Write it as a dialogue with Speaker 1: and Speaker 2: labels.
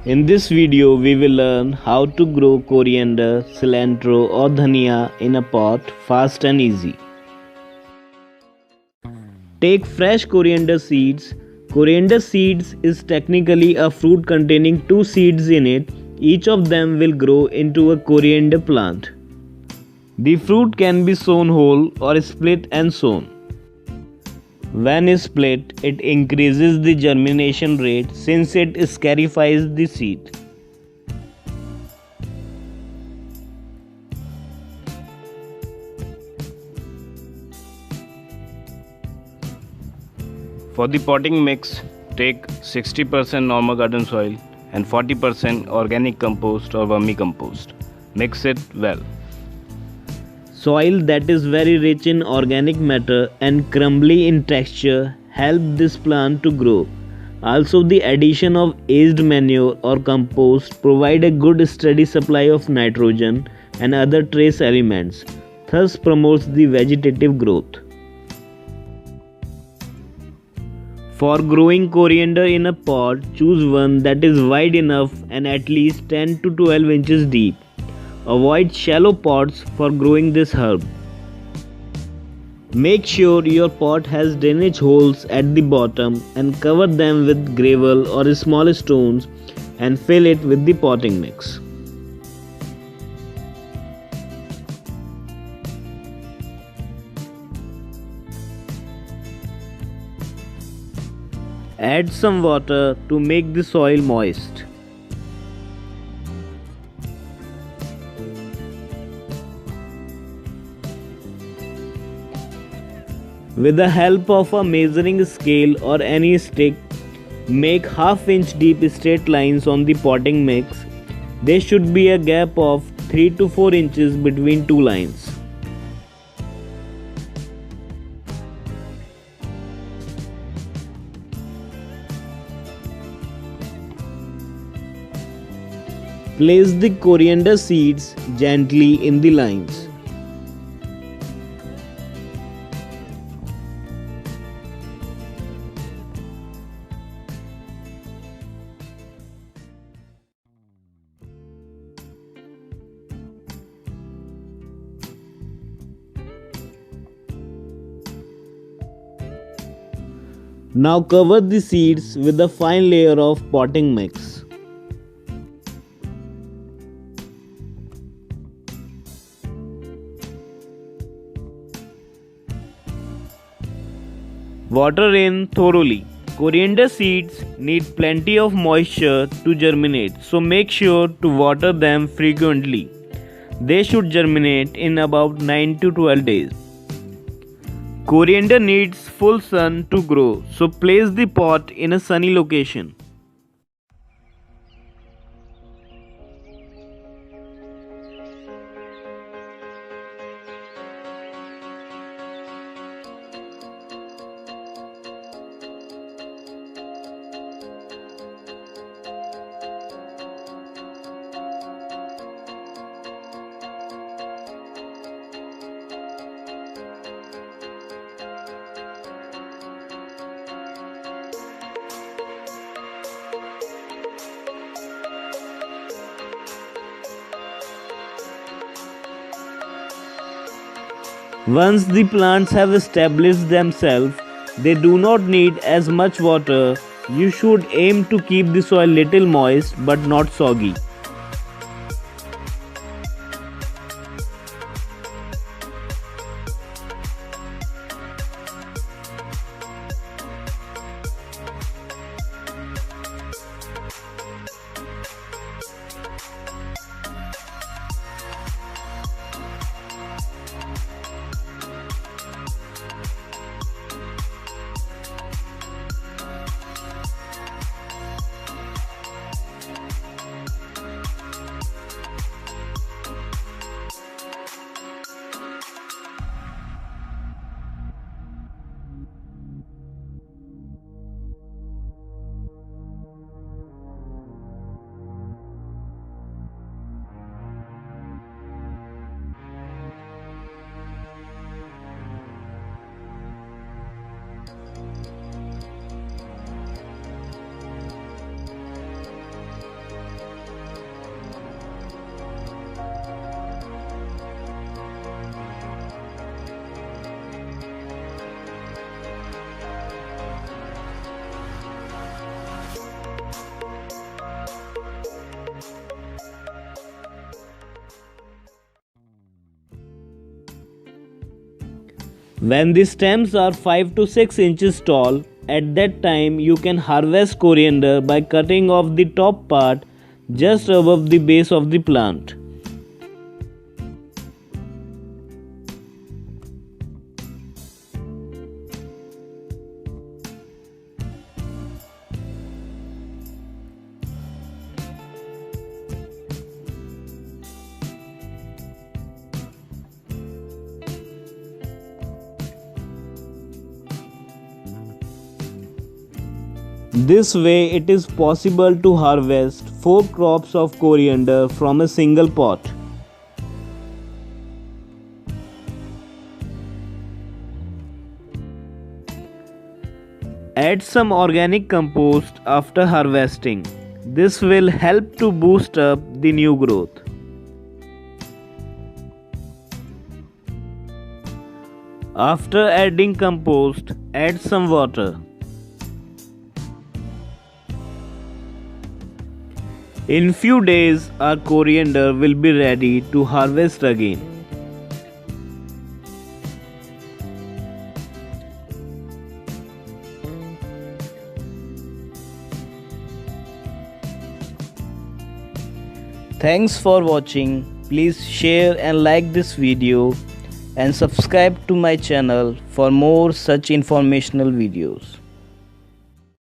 Speaker 1: In this video, we will learn how to grow coriander, cilantro or dhania in a pot fast and easy. Take fresh coriander seeds. Coriander seeds is technically a fruit containing two seeds in it. Each of them will grow into a coriander plant. The fruit can be sown whole or split and sown. When split, it increases the germination rate since it scarifies the seed.
Speaker 2: For the potting mix, take 60% normal garden soil and 40% organic compost or vermicompost. Mix it well.
Speaker 1: Soil that is very rich in organic matter and crumbly in texture help this plant to grow. Also, the addition of aged manure or compost provide a good steady supply of nitrogen and other trace elements, thus promotes the vegetative growth. For growing coriander in a pot, choose one that is wide enough and at least 10 to 12 inches deep. Avoid shallow pots for growing this herb. Make sure your pot has drainage holes at the bottom and cover them with gravel or small stones and fill it with the potting mix. Add some water to make the soil moist. With the help of a measuring scale or any stick, make half-inch deep straight lines on the potting mix. There should be a gap of 3 to 4 inches between two lines. Place the coriander seeds gently in the lines. Now cover the seeds with a fine layer of potting mix. Water in thoroughly. Coriander seeds need plenty of moisture to germinate, so make sure to water them frequently. They should germinate in about 9 to 12 days. Coriander needs full sun to grow, so place the pot in a sunny location. Once the plants have established themselves, they do not need as much water. You should aim to keep the soil little moist but not soggy. When the stems are 5 to 6 inches tall, at that time you can harvest coriander by cutting off the top part just above the base of the plant. This way it is possible to harvest 4 crops of coriander from a single pot. Add some organic compost after harvesting. This will help to boost up the new growth. After adding compost, add some water. In few days, our coriander will be ready to harvest again. Thanks for watching. Please share and like this video and subscribe to my channel for more such informational videos.